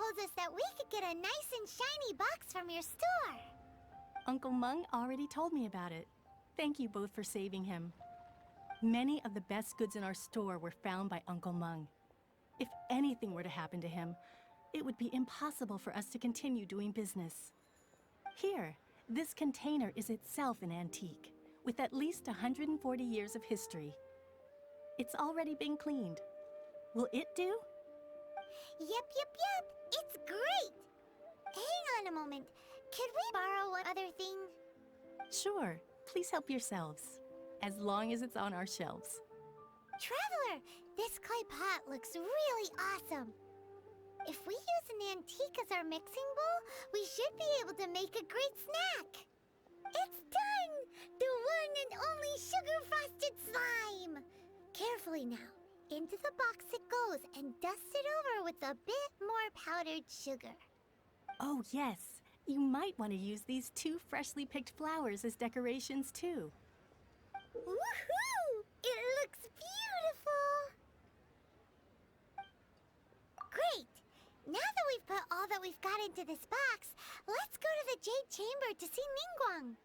told us that we could get a nice and shiny box from your store. Uncle Meng already told me about it. Thank you both for saving him. Many of the best goods in our store were found by Uncle Meng. If anything were to happen to him, it would be impossible for us to continue doing business. Here, this container is itself an antique, with at least 140 years of history. It's already been cleaned. Will it do? Yep. It's great. Hang on a moment. Could we borrow one other thing? Sure, please help yourselves, as long as it's on our shelves. Traveler, this clay pot looks really awesome. If we use an antique as our mixing bowl, we should be able to make a great snack. It's done! The one and only sugar-frosted slime! Carefully now. Into the box it goes and dust it over with a bit more powdered sugar. Oh yes, you might want to use these 2 freshly picked flowers as decorations too. Woohoo! It looks beautiful! Great! Now that we've put all that we've got into this box, let's go to the Jade Chamber to see Ningguang.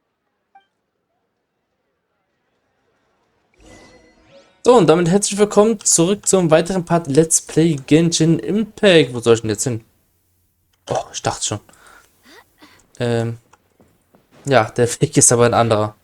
So, und damit herzlich willkommen zurück zum weiteren Part Let's Play Genshin Impact. Wo soll ich denn jetzt hin? Oh, ich dachte schon. Ja, der Weg ist aber ein anderer.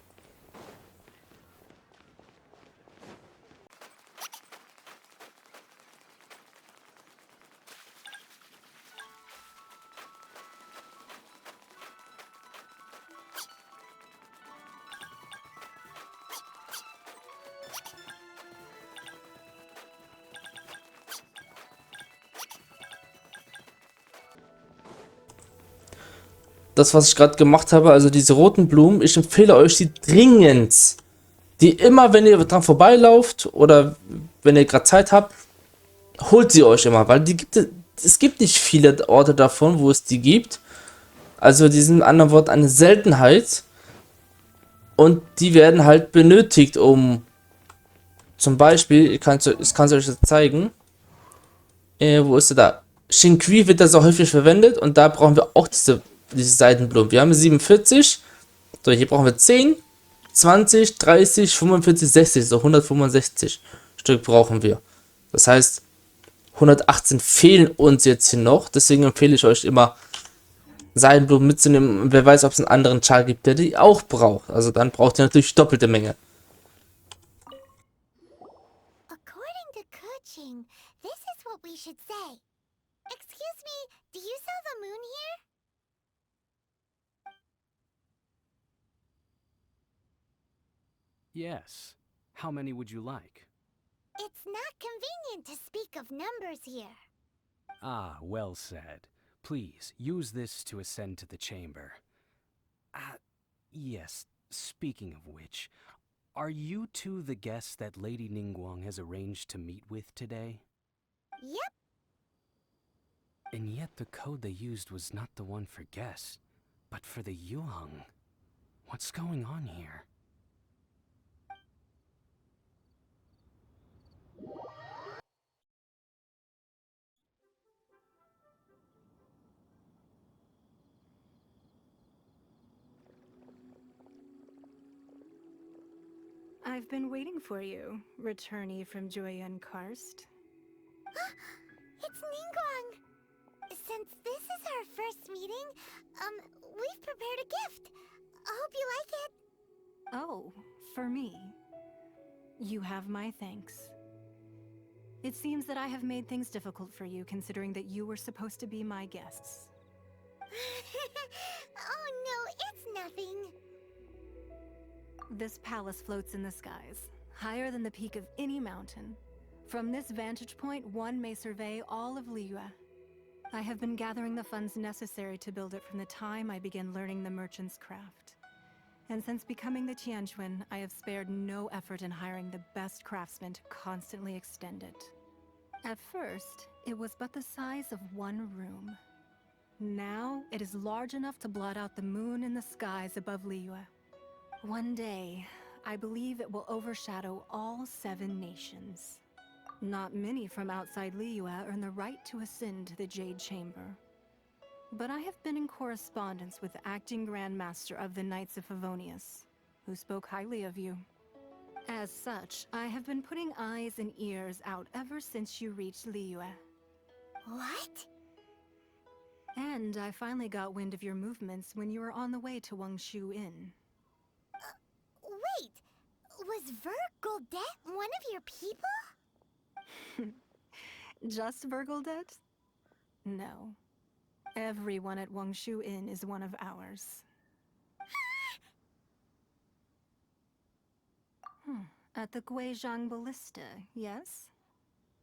Das, was ich gerade gemacht habe, also diese roten Blumen, ich empfehle euch die dringend. Die immer, wenn ihr dran vorbeilauft oder wenn ihr gerade Zeit habt, holt sie euch immer, weil es gibt nicht viele Orte davon, wo es die gibt. Also die sind in anderen Worten eine Seltenheit. Und die werden halt benötigt, um zum Beispiel, ich kann es euch jetzt zeigen. Wo ist sie da? Xingqi wird das auch häufig verwendet und da brauchen wir auch diese Seidenblumen. Wir haben 47. So, hier brauchen wir 10, 20, 30, 45, 60. So 165 Stück brauchen wir. Das heißt, 118 fehlen uns jetzt hier noch. Deswegen empfehle ich euch immer, Seidenblumen mitzunehmen. Wer weiß, ob es einen anderen Char gibt, der die auch braucht. Also dann braucht ihr natürlich doppelte Menge. According to Kuching, this is what we should say. Excuse me, do you sell the moon here? Yes. How many would you like? It's not convenient to speak of numbers here. Ah, well said. Please, use this to ascend to the chamber. Yes, speaking of which, are you two the guests that Lady Ningguang has arranged to meet with today? Yep. And yet the code they used was not the one for guests, but for the Yuang. What's going on here? I've been waiting for you, returnee from Joyun Karst. It's Ningguang. Since this is our first meeting, we've prepared a gift. I hope you like it. Oh, for me. You have my thanks. It seems that I have made things difficult for you, considering that you were supposed to be my guests. Oh no, it's nothing. This palace floats in the skies, higher than the peak of any mountain. From this vantage point, one may survey all of Liyue. I have been gathering the funds necessary to build it from the time I began learning the merchant's craft. And since becoming the Tianquan, I have spared no effort in hiring the best craftsmen to constantly extend it. At first, it was but the size of one room. Now, it is large enough to blot out the moon in the skies above Liyue. One day, I believe it will overshadow all 7 nations. Not many from outside Liyue earn the right to ascend to the Jade Chamber. but I have been in correspondence with the acting Grandmaster of the Knights of Favonius, who spoke highly of you. As such, I have been putting eyes and ears out ever since you reached Liyue. What? And I finally got wind of your movements when you were on the way to Wangshu Inn. Wait, was Vergoldet one of your people? Just Vergoldet? No. Everyone at Wangshu Inn is one of ours. At the Guizhang Ballista, yes?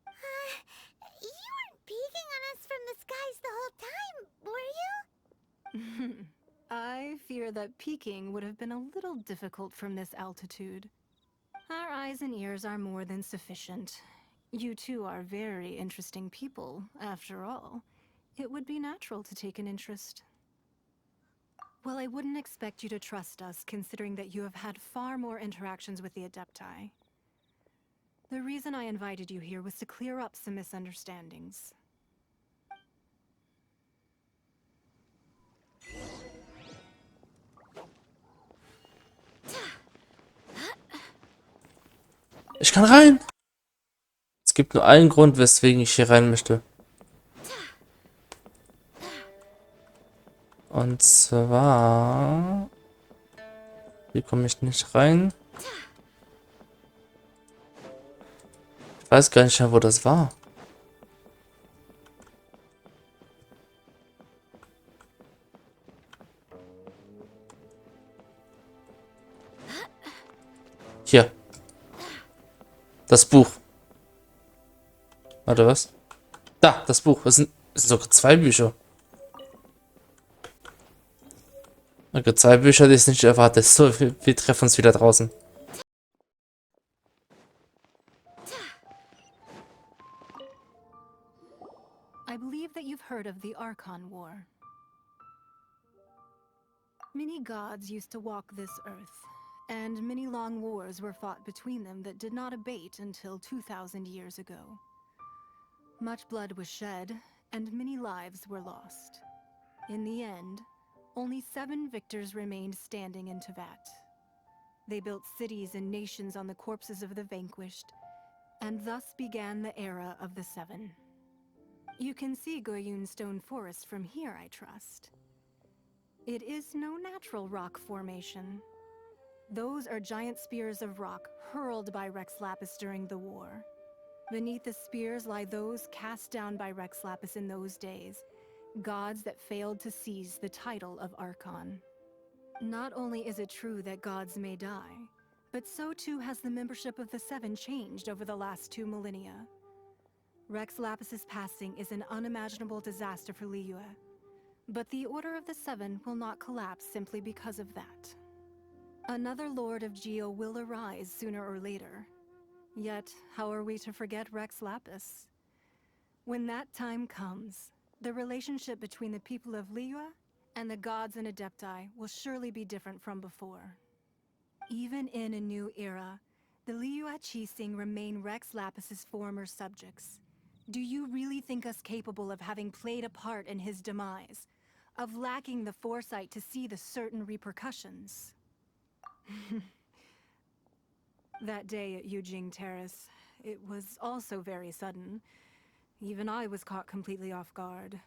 You weren't peeking on us from the skies the whole time, were you? I fear that peeking would have been a little difficult from this altitude. Our eyes and ears are more than sufficient. You two are very interesting people, after all. It would be natural to take an interest. Well, I wouldn't expect you to trust us, considering that you have had far more interactions with the Adepti. The reason I invited you here was to clear up some misunderstandings. Ich kann rein. Es gibt nur einen Grund, weswegen ich hier rein möchte. Und zwar... Hier komme ich nicht rein. Ich weiß gar nicht mehr, wo das war. Hier. Das Buch. Warte, was? Da, das Buch. Es sind sogar 2 Bücher. Okay, 2 Bücher, die ich nicht erwartet. So, wir treffen uns wieder draußen. I believe that you've heard of the Archon War. Many gods used to walk this earth, and many long wars were fought between them that did not abate until 2,000 years ago. Much blood was shed, and many lives were lost. In the end, only 7 victors remained standing in Teyvat. They built cities and nations on the corpses of the vanquished, and thus began the era of the 7. You can see Goyun Stone Forest from here, I trust. It is no natural rock formation. Those are giant spears of rock hurled by Rex Lapis during the war. Beneath the spears lie those cast down by Rex Lapis in those days, gods that failed to seize the title of Archon. Not only is it true that gods may die, but so too has the membership of the 7 changed over the last 2 millennia. Rex Lapis's passing is an unimaginable disaster for Liyue, but the Order of the 7 will not collapse simply because of that. Another Lord of Geo will arise sooner or later. Yet, how are we to forget Rex Lapis? When that time comes, the relationship between the people of Liyue and the gods and Adepti will surely be different from before. Even in a new era, the Liyue Qixing remain Rex Lapis's former subjects. Do you really think us capable of having played a part in his demise? Of lacking the foresight to see the certain repercussions? That day at Yujing Terrace, it was also very sudden. Even I was caught completely off guard.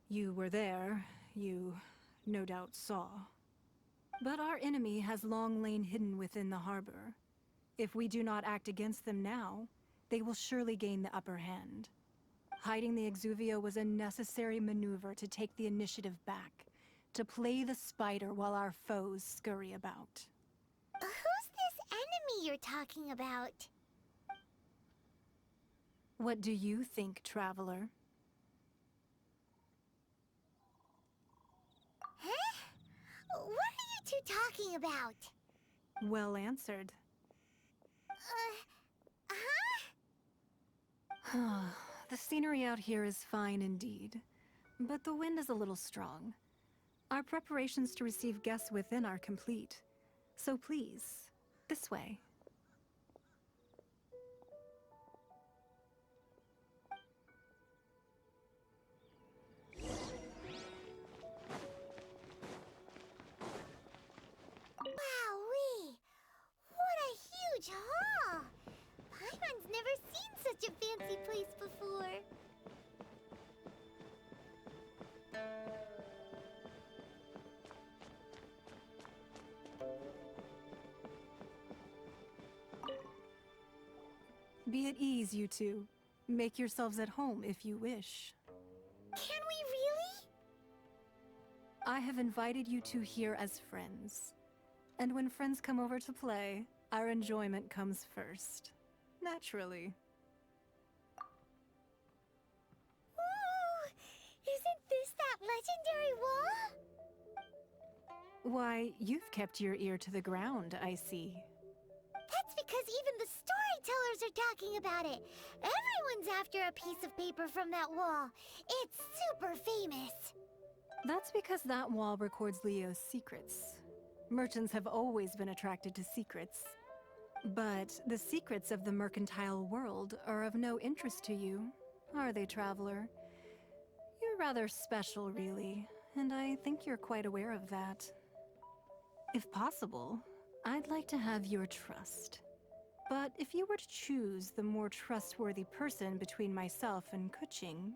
You were there, you no doubt saw. But our enemy has long lain hidden within the harbor. If we do not act against them now, they will surely gain the upper hand. Hiding the Exuvio was a necessary maneuver to take the initiative back, to play the spider while our foes scurry about. Who's this enemy you're talking about? What do you think, traveler? Huh? What are you two talking about? Well answered. The scenery out here is fine indeed, but the wind is a little strong. Our preparations to receive guests within are complete, so please, this way. Be at ease, you two. Make yourselves at home if you wish. Can we really? I have invited you two here as friends. And when friends come over to play, our enjoyment comes first. Naturally. Ooh, isn't this that legendary wall? Why, you've kept your ear to the ground, I see. That's because even the storytellers are talking about it. Everyone's after a piece of paper from that wall. It's super famous. That's because that wall records Leo's secrets. Merchants have always been attracted to secrets. But the secrets of the mercantile world are of no interest to you, are they, traveler? You're rather special, really, and I think you're quite aware of that. If possible, I'd like to have your trust. But if you were to choose the more trustworthy person between myself and Kuching...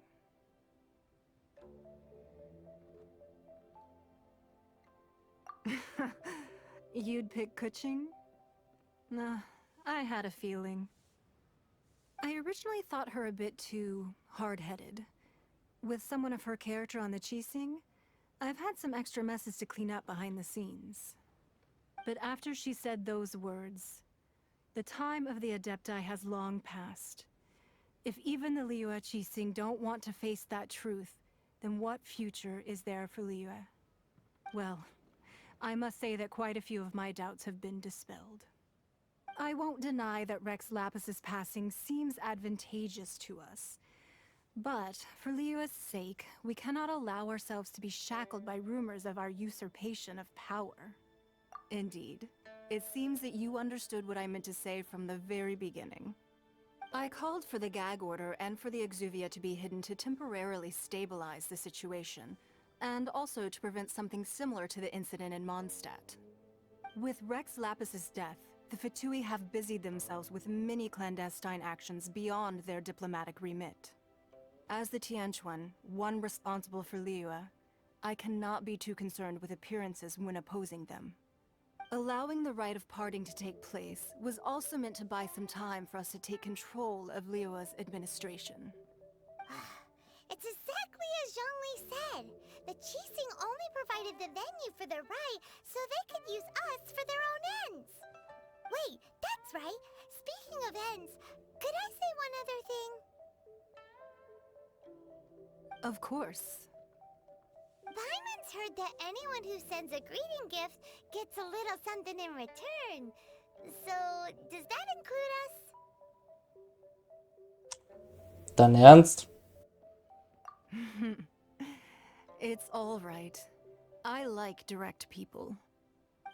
You'd pick Kuching? Nah, I had a feeling. I originally thought her a bit too hard-headed. With someone of her character on the Qixing, I've had some extra messes to clean up behind the scenes. But after she said those words, the time of the Adepti has long passed. If even the Liyue Qixing don't want to face that truth, then what future is there for Liyue? Well, I must say that quite a few of my doubts have been dispelled. I won't deny that Rex Lapis's passing seems advantageous to us. But, for Liyue's sake, we cannot allow ourselves to be shackled by rumors of our usurpation of power. Indeed. It seems that you understood what I meant to say from the very beginning. I called for the gag order and for the Exuvia to be hidden to temporarily stabilize the situation, and also to prevent something similar to the incident in Mondstadt. With Rex Lapis's death, the Fatui have busied themselves with many clandestine actions beyond their diplomatic remit. As the Tianquan, one responsible for Liyue, I cannot be too concerned with appearances when opposing them. Allowing the rite of parting to take place was also meant to buy some time for us to take control of Liyue's administration. It's exactly as Zhongli said. The Qixing only provided the venue for the rite so they could use us for their own ends. Wait, that's right. Speaking of ends, could I say one other thing? Of course. Paimon's heard that anyone who sends a greeting gift gets a little something in return. So, does that include us? Dein Ernst? It's all right. I like direct people.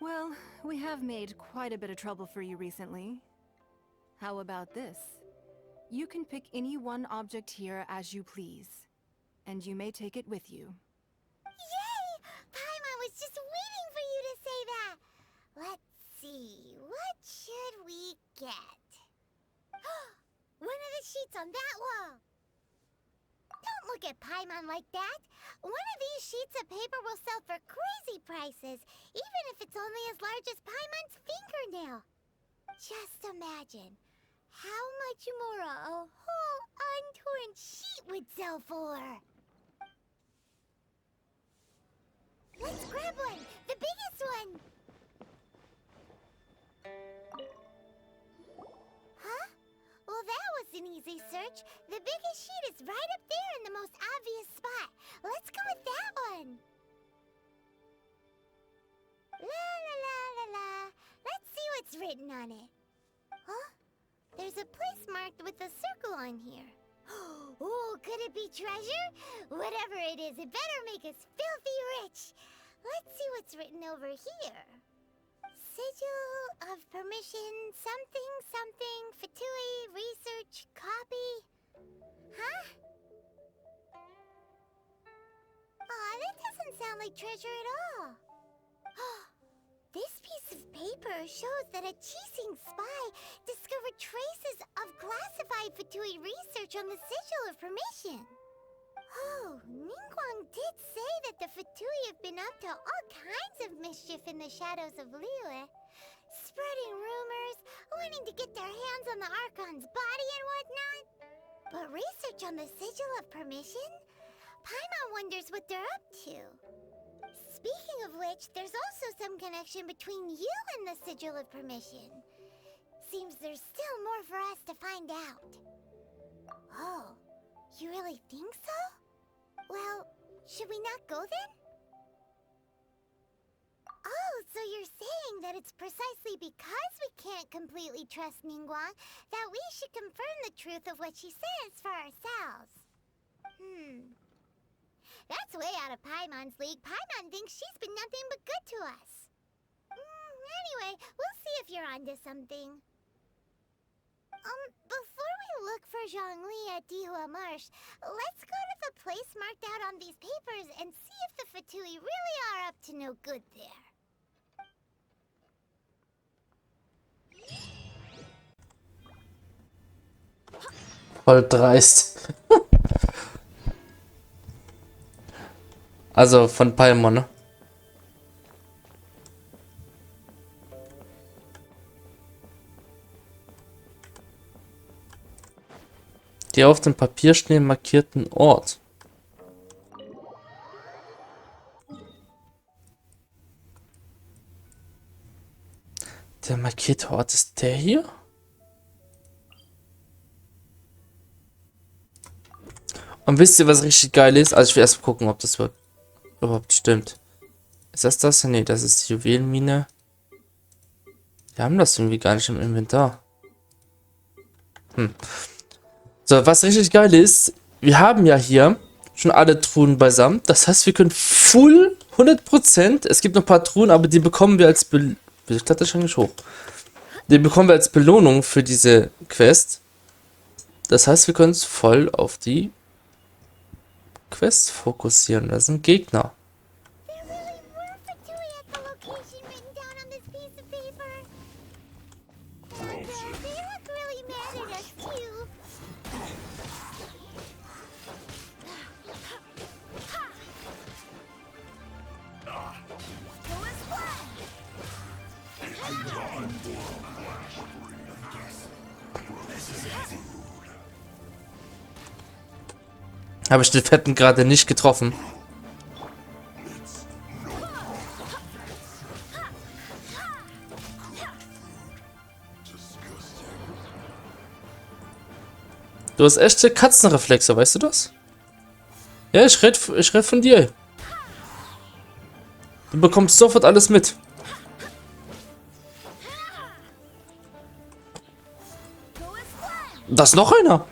Well, we have made quite a bit of trouble for you recently. How about this? You can pick any one object here as you please, and you may take it with you. Yay! Paimon was just waiting for you to say that. Let's see, what should we get? One of the sheets on that wall. Don't look at Paimon like that. One of these sheets of paper will sell for crazy prices, even if it's only as large as Paimon's fingernail. Just imagine how much more a whole untorn sheet would sell for. Let's grab one! The biggest one! Huh? Well, that was an easy search. The biggest sheet is right up there in the most obvious spot. Let's go with that one. La la la la la. Let's see what's written on it. Huh? There's a place marked with a circle on here. Oh, could it be treasure? Whatever it is, it better make us filthy rich. Let's see what's written over here. Sigil of permission, something, something, Fatui, research, copy. Huh? Aw, that doesn't sound like treasure at all. This piece of paper shows that a Qixing spy discovered traces of classified Fatui research on the Sigil of Permission. Oh, Ningguang did say that the Fatui have been up to all kinds of mischief in the shadows of Liyue. Spreading rumors, wanting to get their hands on the Archon's body and whatnot. But research on the Sigil of Permission? Paimon wonders what they're up to. Speaking of which, there's also some connection between you and the Sigil of Permission. Seems there's still more for us to find out. Oh, you really think so? Well, should we not go then? Oh, so you're saying that it's precisely because we can't completely trust Ningguang that we should confirm the truth of what she says for ourselves. That's way out of Paimon's league. Paimon thinks she's been nothing but good to us. Anyway, we'll see if you're onto something. Before we look for Zhongli at Dihua-Moor, let's go to the place marked out on these papers and see if the Fatui really are up to no good there. Voll dreist. Also von Paimon, ne? Die auf dem Papierschnee markierten Ort. Der markierte Ort ist der hier? Und wisst ihr, was richtig geil ist? Also ich will erst mal gucken, ob das überhaupt stimmt. Ist das das? Nee, das ist die Juwelenmine. Wir haben das irgendwie gar nicht im Inventar. So, was richtig geil ist, wir haben ja hier schon alle Truhen beisammen. Das heißt, wir können full 100%. Es gibt noch ein paar Truhen, aber die bekommen wir als ich dachte schon nicht hoch. Die bekommen wir als Belohnung für diese Quest. Das heißt, wir können uns voll auf die Quest fokussieren. Das sind Gegner. There really were Fatui at the location written down on this piece of paper. And they look really mad at us too. Habe ich den Fetten gerade nicht getroffen. Du hast echte Katzenreflexe, weißt du das? Ja, ich red von dir. Du bekommst sofort alles mit. Da ist noch einer.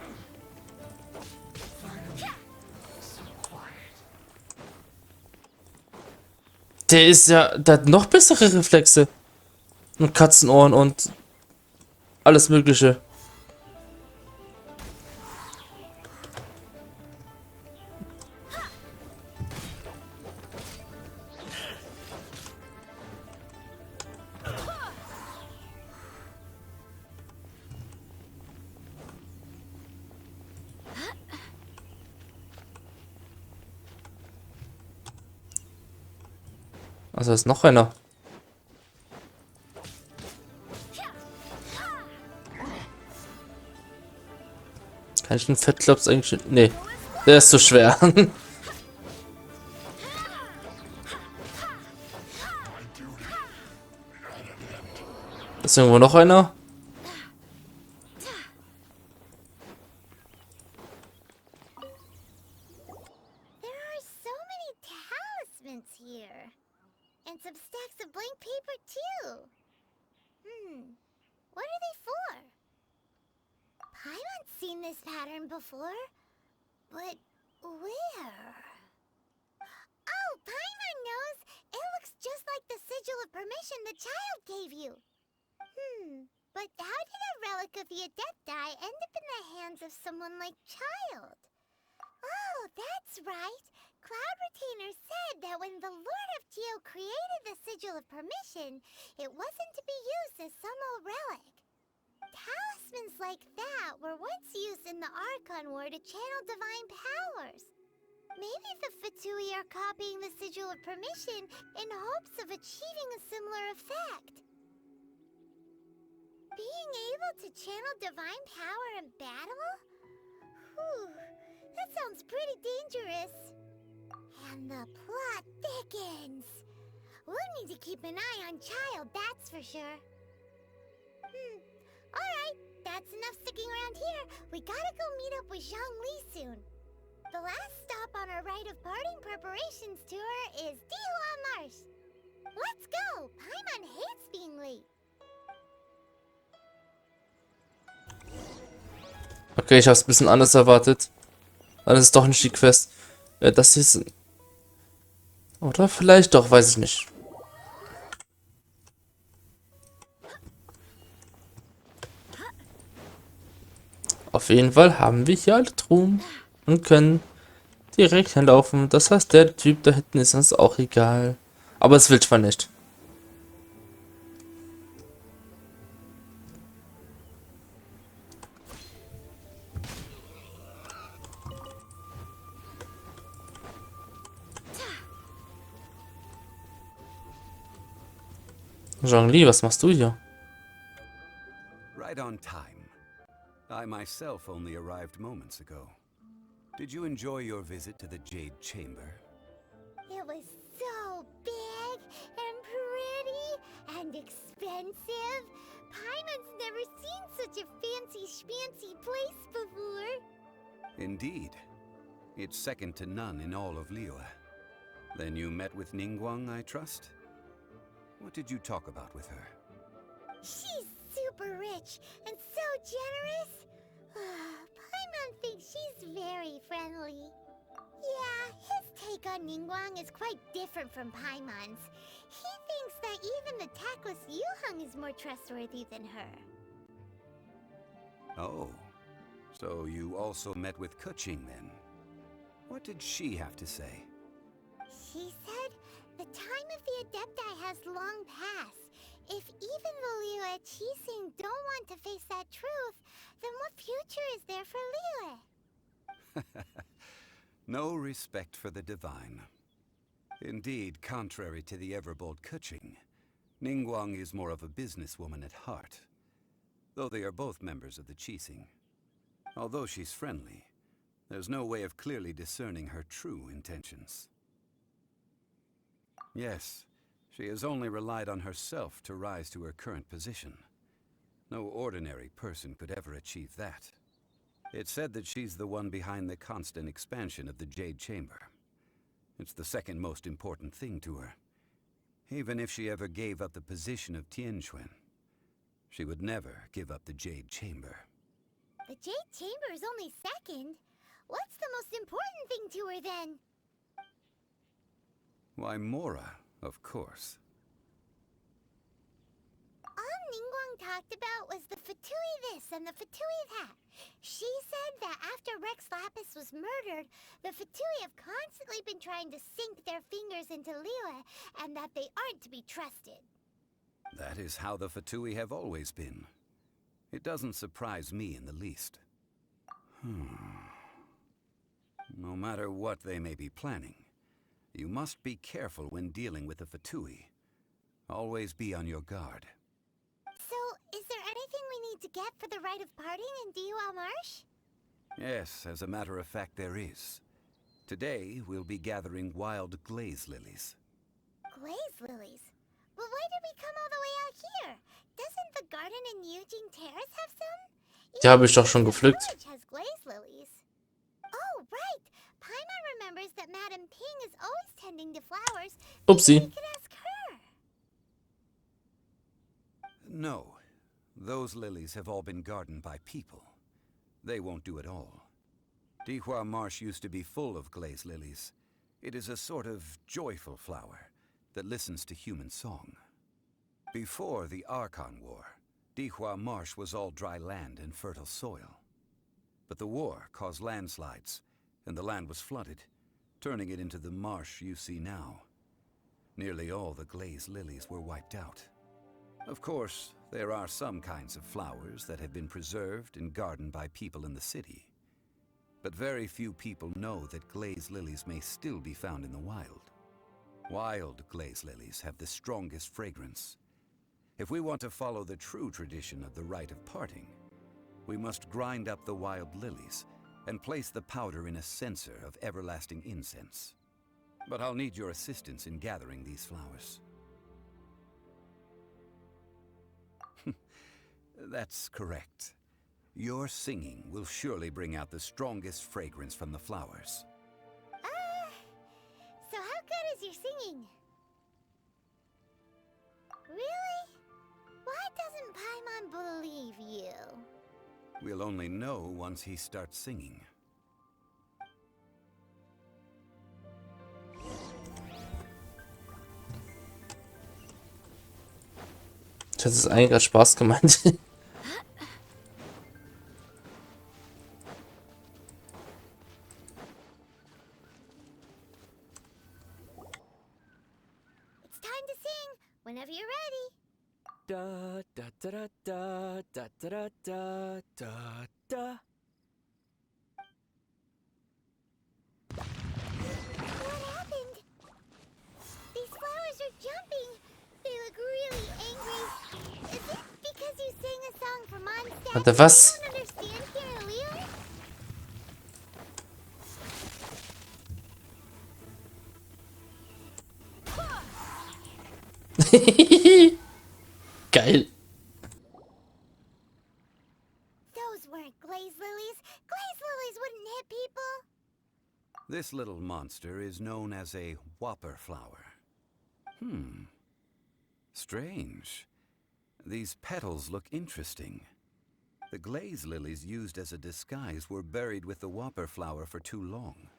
Der hat noch bessere Reflexe. Und Katzenohren und alles Mögliche. Also ist noch einer. Kann ich den Fettklops eigentlich... Nee, der ist zu schwer. Ist irgendwo noch einer? There are so many talismans here. And some stacks of blank paper too. What are they for? Paimon's seen this pattern before. But where? Oh, Paimon knows! It looks just like the Sigil of Permission the child gave you. But how did a relic of the Adepti end up in the hands of someone like Child? Oh, that's right. Cloud Retainer said that when the Lord of Geo created the Sigil of Permission, it wasn't to be used as some old relic. Talismans like that were once used in the Archon War to channel divine powers. Maybe the Fatui are copying the Sigil of Permission in hopes of achieving a similar effect. Being able to channel divine power in battle? Whew, that sounds pretty dangerous. And the plot thickens. We'll need to keep an eye on Child, that's for sure. Alright, that's enough sticking around here. We gotta go meet up with Zhongli soon. The last stop on our rite of parting preparations tour is Dihua-Moor. Let's go! Paimon hates being late. Okay, ich habe es ein bisschen anders erwartet. Aber das ist doch nicht die Quest. Das ist... Oder vielleicht doch, weiß ich nicht. Auf jeden Fall haben wir hier alle Truhen und können direkt hinlaufen. Das heißt, der Typ da hinten ist uns auch egal. Aber es will zwar nicht. Zhongli, was machst du hier? Right on time. I myself only arrived moments ago. Did you enjoy your visit to the Jade Chamber? It was so big and pretty and expensive. Paimon's never seen such a fancy schmancy place before. Indeed. It's second to none in all of Liyue. Then you met with Ningguang, I trust? What did you talk about with her? She's super rich and so generous. Paimon thinks she's very friendly. Yeah, his take on Ningguang is quite different from Paimon's. He thinks that even the tactless Yuheng is more trustworthy than her. Oh, so you also met with Keqing then? What did she have to say? She said the time of the Adepti has long passed. If even the Liyue Qixing don't want to face that truth, then what future is there for Liyue? No respect for the divine. Indeed, contrary to the ever-bold Keqing, Ningguang is more of a businesswoman at heart, though they are both members of the Qixing. Although she's friendly, there's no way of clearly discerning her true intentions. Yes, she has only relied on herself to rise to her current position. No ordinary person could ever achieve that. It's said that she's the one behind the constant expansion of the Jade Chamber. It's the second most important thing to her. Even if she ever gave up the position of Tianquan, she would never give up the Jade Chamber. The Jade Chamber is only second. What's the most important thing to her then? Why, Mora, of course. All Ningguang talked about was the Fatui this and the Fatui that. She said that after Rex Lapis was murdered, the Fatui have constantly been trying to sink their fingers into Liyue, and that they aren't to be trusted. That is how the Fatui have always been. It doesn't surprise me in the least. No matter what they may be planning, you must be careful when dealing with the Fatui. Always be on your guard. So, is there anything we need to get for the rite of parting in Dihua-Moor? Yes, as a matter of fact, there is. Today, we'll be gathering wild glaze lilies. Glaze lilies? But why did we come all the way out here? Doesn't the garden in Yujing Terrace have some? Die habe ich doch schon gepflückt. The village has glaze lilies. Oh, right. Paimon remembers that Madame Ping is always tending to flowers. Oopsie. Maybe we could ask her. No. Those lilies have all been gardened by people. They won't do it all. Dihua-Moor used to be full of glaze lilies. It is a sort of joyful flower that listens to human song. Before the Archon War, Dihua-Moor was all dry land and fertile soil. But the war caused landslides, and the land was flooded, turning it into the marsh you see now. Nearly all the glaze lilies were wiped out. Of course, there are some kinds of flowers that have been preserved and gardened by people in the city. But very few people know that glaze lilies may still be found in the wild. Wild glaze lilies have the strongest fragrance. If we want to follow the true tradition of the rite of parting, we must grind up the wild lilies and place the powder in a censer of everlasting incense. But I'll need your assistance in gathering these flowers. That's correct. Your singing will surely bring out the strongest fragrance from the flowers. So how good is your singing? Really? Why doesn't Paimon believe you? We'll only know once he starts singing. Das ist eigentlich gerade Spaß gemeint. It's time to sing whenever you're ready. Da da da da da da da da da da. What happened? These flowers are jumping. They look really angry. Is it because you sang a song for Mondstadt? Warte, was? You don't understand here, Leo? Geil. Those weren't glaze lilies. Glaze lilies wouldn't hit people. This little monster is known as a whopper flower. Strange. These petals look interesting. The glaze lilies used as a disguise were buried with the whopper flower for too long.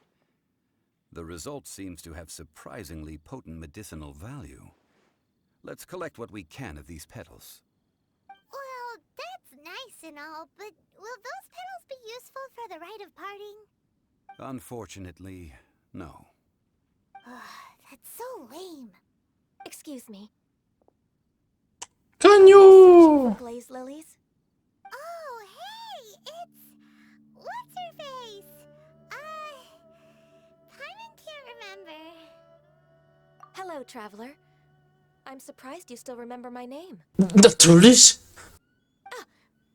The result seems to have surprisingly potent medicinal value. Let's collect what we can of these petals. Well, that's nice and all, but will those petals be useful for the rite of parting? Unfortunately, no. That's so lame. Excuse me. Ganyu! Glaze lilies? Oh, hey, it's... What's her face? Paimon can't remember. Hello, traveler. I'm surprised you still remember my name. Natürlich.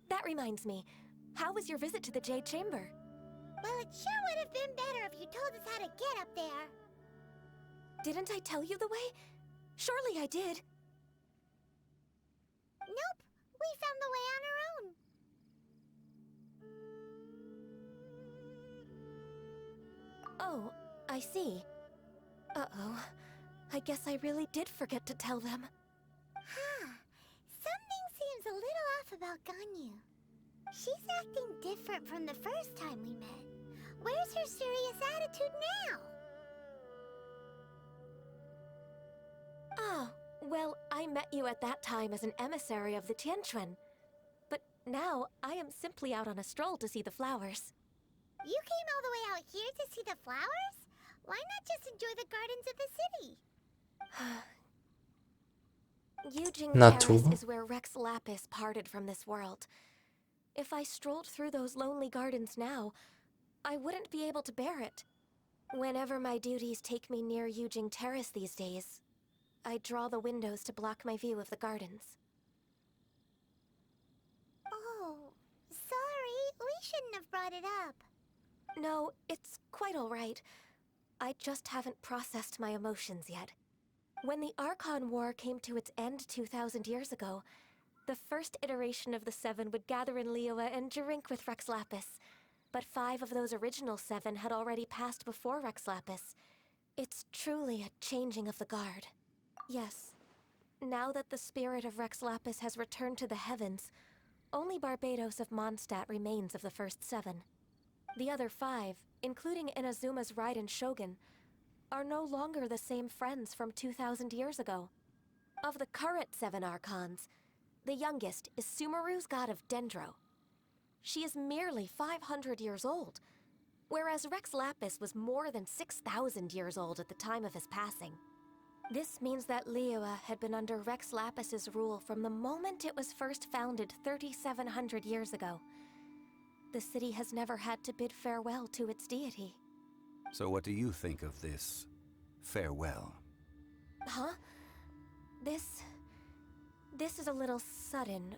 That reminds me. How was your visit to the Jade Chamber? Well, it sure would have been better if you told us how to get up there. Didn't I tell you the way? Surely I did. Nope, we found the way on our own. Oh, I see. Uh-oh. I guess I really did forget to tell them. Something seems a little off about Ganyu. She's acting different from the first time we met. Where's her serious attitude now? Ah, well, I met you at that time as an emissary of the Tianquan. But now, I am simply out on a stroll to see the flowers. You came all the way out here to see the flowers? Why not just enjoy the gardens of the city? Yujing Natur. Terrace is where Rex Lapis parted from this world. If I strolled through those lonely gardens now, I wouldn't be able to bear it. Whenever my duties take me near Yujing Terrace these days, I draw the windows to block my view of the gardens. Oh, sorry. We shouldn't have brought it up. No, it's quite all right. I just haven't processed my emotions yet. When the Archon War came to its end 2,000 years ago, the first iteration of the Seven would gather in Liyue and drink with Rex Lapis. But 5 of those original 7 had already passed before Rex Lapis. It's truly a changing of the guard. Yes. Now that the spirit of Rex Lapis has returned to the heavens, only Barbados of Mondstadt remains of the first 7. The other 5, including Inazuma's Raiden Shogun, are no longer the same friends from 2,000 years ago. Of the current 7 Archons, the youngest is Sumeru's god of Dendro. She is merely 500 years old, whereas Rex Lapis was more than 6,000 years old at the time of his passing. This means that Liyue had been under Rex Lapis's rule from the moment it was first founded 3,700 years ago. The city has never had to bid farewell to its deity. So what do you think of this this is a little sudden.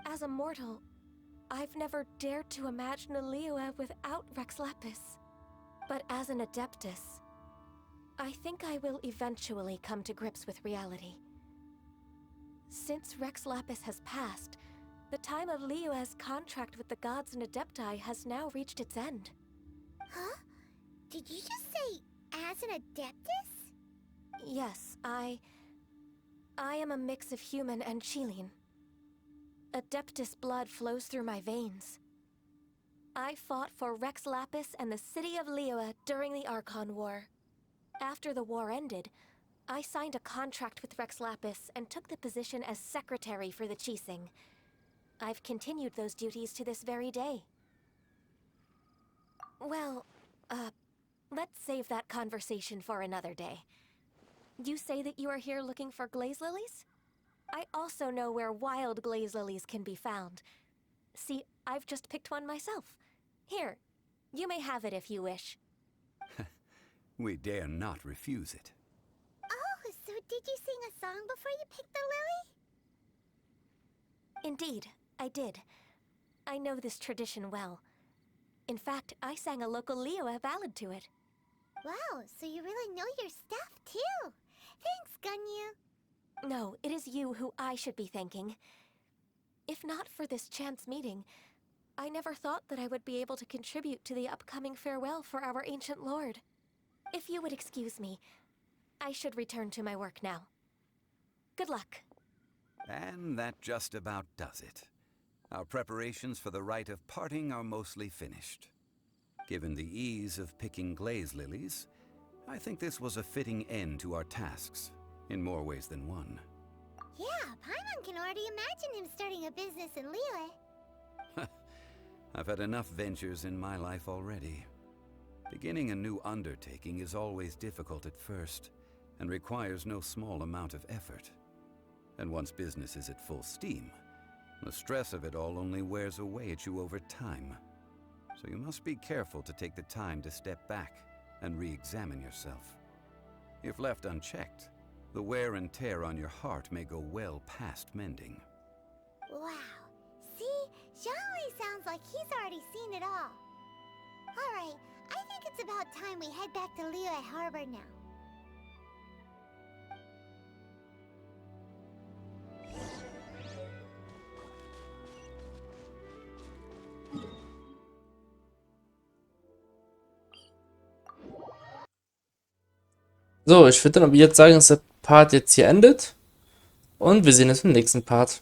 As a mortal, I've never dared to imagine a Liyue without Rex Lapis. But as an Adeptus, I think I will eventually come to grips with reality. Since Rex Lapis has passed, the time of Liyue's contract with the gods and Adepti has now reached its end. Huh? Did you just say, as an Adeptus? Yes, I am a mix of human and Chilean. Adeptus blood flows through my veins. I fought for Rex Lapis and the city of Liyue during the Archon War. After the war ended, I signed a contract with Rex Lapis and took the position as secretary for the Qixing. I've continued those duties to this very day. Well, let's save that conversation for another day. You say that you are here looking for glaze lilies? I also know where wild glaze lilies can be found. See, I've just picked one myself. Here, you may have it if you wish. We dare not refuse it. Oh, so did you sing a song before you picked the lily? Indeed, I did. I know this tradition well. In fact, I sang a local Liyue ballad to it. Wow, so you really know your stuff, too. Thanks, Gunyu. No, it is you who I should be thanking. If not for this chance meeting, I never thought that I would be able to contribute to the upcoming farewell for our ancient lord. If you would excuse me, I should return to my work now. Good luck. And that just about does it. Our preparations for the rite of parting are mostly finished. Given the ease of picking glaze lilies, I think this was a fitting end to our tasks, in more ways than one. Yeah, Paimon can already imagine him starting a business in Liyue. I've had enough ventures in my life already. Beginning a new undertaking is always difficult at first, and requires no small amount of effort. And once business is at full steam, the stress of it all only wears away at you over time. So you must be careful to take the time to step back and re-examine yourself. If left unchecked, the wear and tear on your heart may go well past mending. Wow. See? Zhongli sounds like he's already seen it all. Alright, I think it's about time we head back to Liyue Harbor now. So, ich würde dann aber jetzt sagen, dass der Part jetzt hier endet. Und wir sehen uns im nächsten Part.